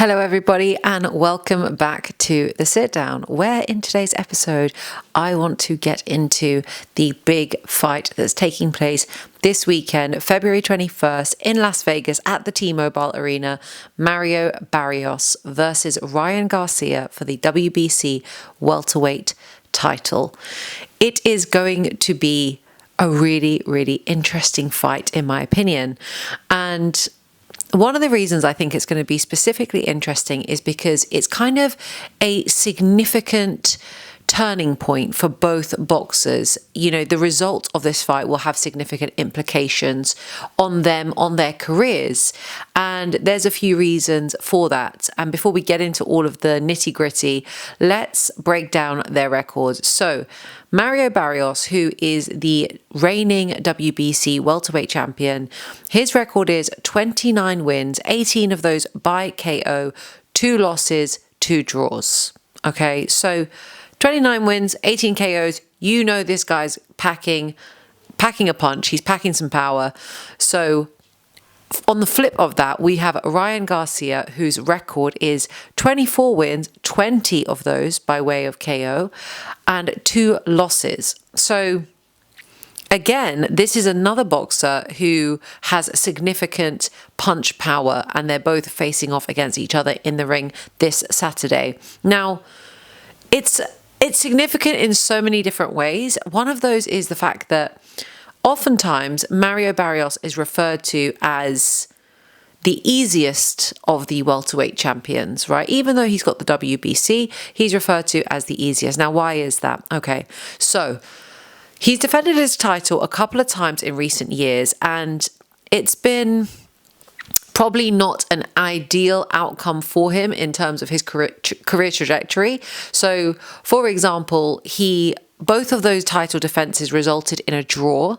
Hello everybody and welcome back to The Sit Down, where in today's episode I want to get into the big fight that's taking place this weekend, February 21st in Las Vegas at the T-Mobile Arena, Mario Barrios versus Ryan Garcia for the WBC welterweight title. It is going to be a really, really interesting fight in my opinion, and one of the reasons I think it's going to be specifically interesting is because it's kind of a significant turning point for both boxers. You know, the result of this fight will have significant implications on them, on their careers. And there's a few reasons for that. And before we get into all of the nitty gritty, let's break down their records. So Mario Barrios, who is the reigning WBC welterweight champion, his record is 29 wins, 18 of those by KO, 2 losses, 2 draws. Okay, so 29 wins, 18 KOs. You know this guy's packing a punch. He's packing some power. So on the flip of that, we have Ryan Garcia, whose record is 24 wins, 20 of those by way of KO, and 2 losses. So again, this is another boxer who has significant punch power, and they're both facing off against each other in the ring this Saturday. Now, it's significant in so many different ways. One of those is the fact that oftentimes Mario Barrios is referred to as the easiest of the welterweight champions, right? Even though he's got the WBC, he's referred to as the easiest. Now, why is that? Okay, so he's defended his title a couple of times in recent years, and it's been probably not an ideal outcome for him in terms of his career trajectory. So, for example, both of those title defenses resulted in a draw,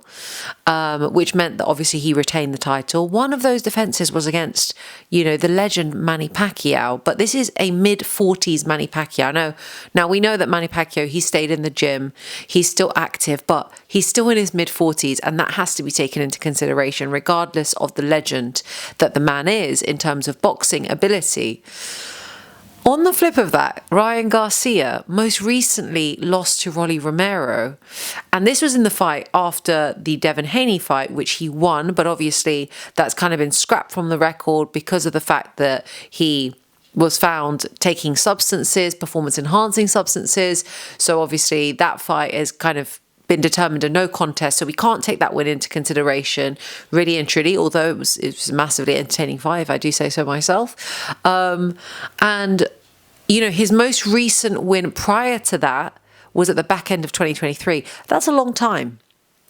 which meant that obviously he retained the title. One of those defenses was against, the legend Manny Pacquiao, but this is a mid-40s Manny Pacquiao. Now we know that Manny Pacquiao, he stayed in the gym, he's still active, but he's still in his mid-40s, and that has to be taken into consideration regardless of the legend that the man is in terms of boxing ability. On the flip of that, Ryan Garcia most recently lost to Rolly Romero, and this was in the fight after the Devin Haney fight, which he won, but obviously that's kind of been scrapped from the record because of the fact that he was found taking substances, performance-enhancing substances, so obviously that fight has kind of been determined a no contest, so we can't take that win into consideration, really and truly, although it was a massively entertaining fight, if I do say so myself. And his most recent win prior to that was at the back end of 2023. That's a long time.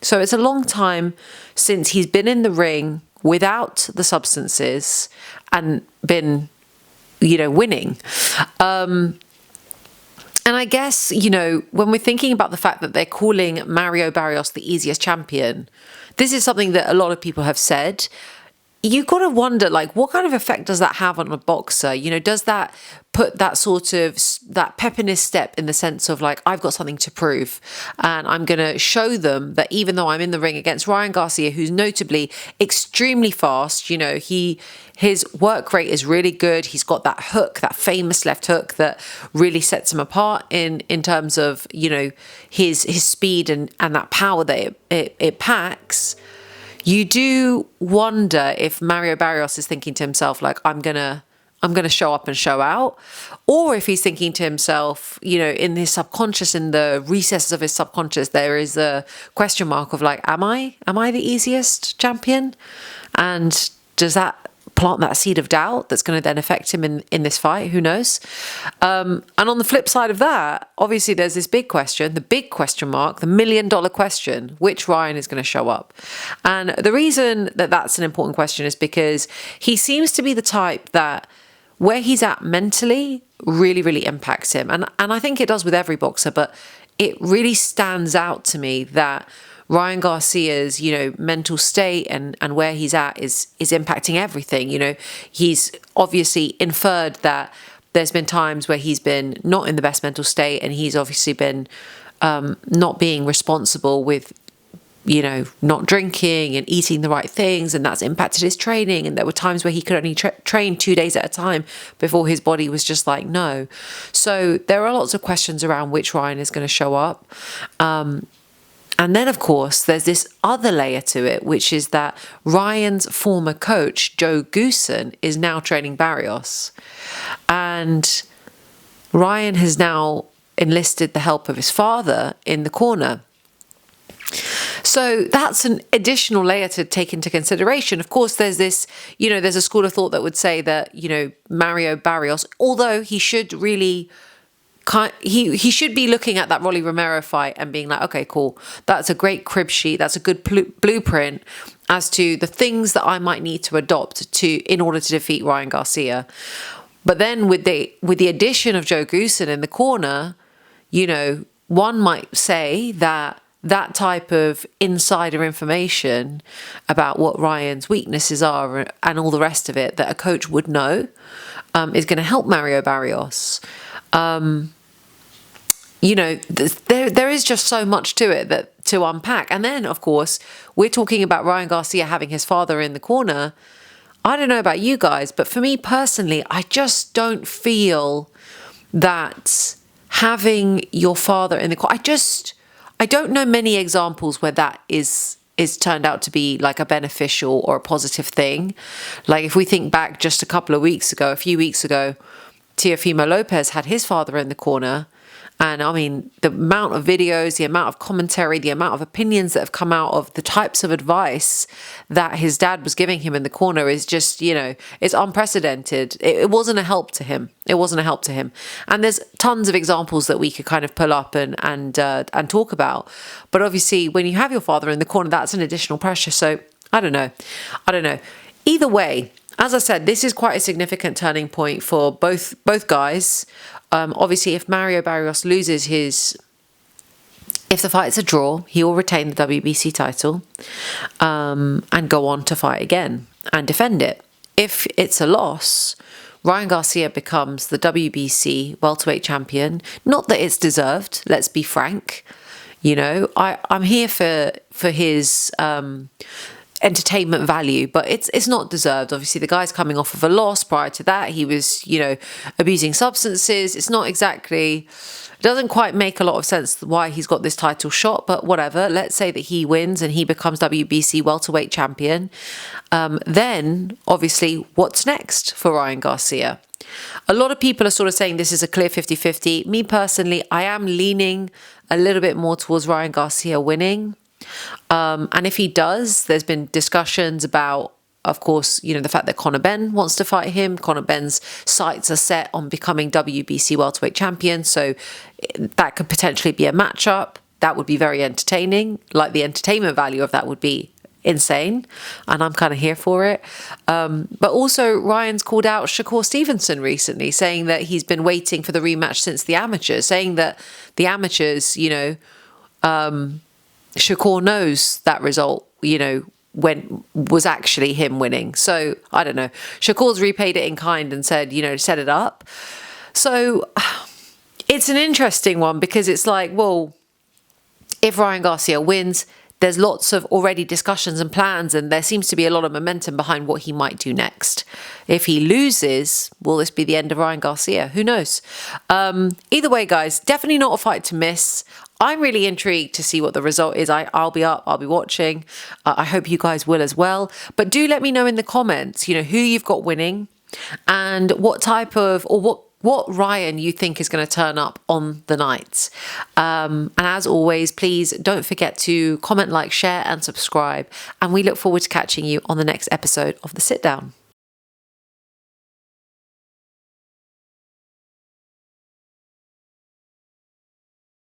So it's a long time since he's been in the ring without the substances and been, winning. And I guess, when we're thinking about the fact that they're calling Mario Barrios the easiest champion, this is something that a lot of people have said. You've got to wonder, what kind of effect does that have on a boxer? Does that put that sort of, that pep in his step in the sense of I've got something to prove and I'm going to show them that even though I'm in the ring against Ryan Garcia, who's notably extremely fast, his work rate is really good. He's got that hook, that famous left hook that really sets him apart in terms of, his speed and that power that it packs. You do wonder if Mario Barrios is thinking to himself, I'm gonna show up and show out, or if he's thinking to himself, in his subconscious, in the recesses of his subconscious, there is a question mark of am I the easiest champion? And does that plant that seed of doubt that's going to then affect him in this fight? Who knows? And on the flip side of that, obviously there's this big question, the big question mark, the $1 million question, which Ryan is going to show up. And the reason that that's an important question is because he seems to be the type that where he's at mentally really, really impacts him. And I think it does with every boxer, but it really stands out to me that Ryan Garcia's, mental state and where he's at is impacting everything. He's obviously inferred that there's been times where he's been not in the best mental state, and he's obviously been not being responsible with not drinking and eating the right things, and that's impacted his training. And there were times where he could only train 2 days at a time before his body was just like, no. So there are lots of questions around which Ryan is going to show up. And then, of course, there's this other layer to it, which is that Ryan's former coach, Joe Goosen, is now training Barrios. And Ryan has now enlisted the help of his father in the corner. So that's an additional layer to take into consideration. Of course, there's this, there's a school of thought that would say that, Mario Barrios, although he should really, he should be looking at that Rolly Romero fight and being like, okay, cool, that's a great crib sheet, that's a good blueprint as to the things that I might need to adopt in order to defeat Ryan Garcia. But then with the addition of Joe Goosen in the corner, one might say that type of insider information about what Ryan's weaknesses are and all the rest of it that a coach would know is going to help Mario Barrios. There is just so much to it to unpack. And then, of course, we're talking about Ryan Garcia having his father in the corner. I don't know about you guys, but for me personally, I just don't feel that having your father in the corner, I don't know many examples where that is turned out to be like a beneficial or a positive thing. Like if we think back just a few weeks ago, Teofimo Lopez had his father in the corner. And I mean, the amount of videos, the amount of commentary, the amount of opinions that have come out of the types of advice that his dad was giving him in the corner is just, it's unprecedented. It wasn't a help to him. It wasn't a help to him. And there's tons of examples that we could kind of pull up and talk about. But obviously, when you have your father in the corner, that's an additional pressure. So I don't know. Either way, as I said, this is quite a significant turning point for both guys. Obviously, if Mario Barrios loses if the fight's a draw, he will retain the WBC title and go on to fight again and defend it. If it's a loss, Ryan Garcia becomes the WBC welterweight champion. Not that it's deserved, let's be frank. I'm here for his entertainment value, but it's not deserved. Obviously, the guy's coming off of a loss. Prior to that, he was, abusing substances. It's not exactly, it doesn't quite make a lot of sense why he's got this title shot, but whatever. Let's say that he wins and he becomes WBC welterweight champion. Then, obviously, what's next for Ryan Garcia? A lot of people are sort of saying this is a clear 50-50. Me personally, I am leaning a little bit more towards Ryan Garcia winning. And if he does, there's been discussions about, of course, the fact that Conor Benn wants to fight him. Conor Benn's sights are set on becoming WBC welterweight champion. So that could potentially be a matchup. That would be very entertaining. Like the entertainment value of that would be insane. And I'm kind of here for it. But also Ryan's called out Shakur Stevenson recently, saying that he's been waiting for the rematch since the amateurs, saying that the amateurs, Shakur knows that result, when was actually him winning. So I don't know. Shakur's repaid it in kind and said, set it up. So it's an interesting one because it's like, well, if Ryan Garcia wins, there's lots of already discussions and plans, and there seems to be a lot of momentum behind what he might do next. If he loses, will this be the end of Ryan Garcia? Who knows? Either way, guys, definitely not a fight to miss. I'm really intrigued to see what the result is. I'll be up, I'll be watching. I hope you guys will as well. But do let me know in the comments, who you've got winning and what type of, or what Ryan you think is going to turn up on the night. And as always, please don't forget to comment, like, share and subscribe. And we look forward to catching you on the next episode of The Sit Down.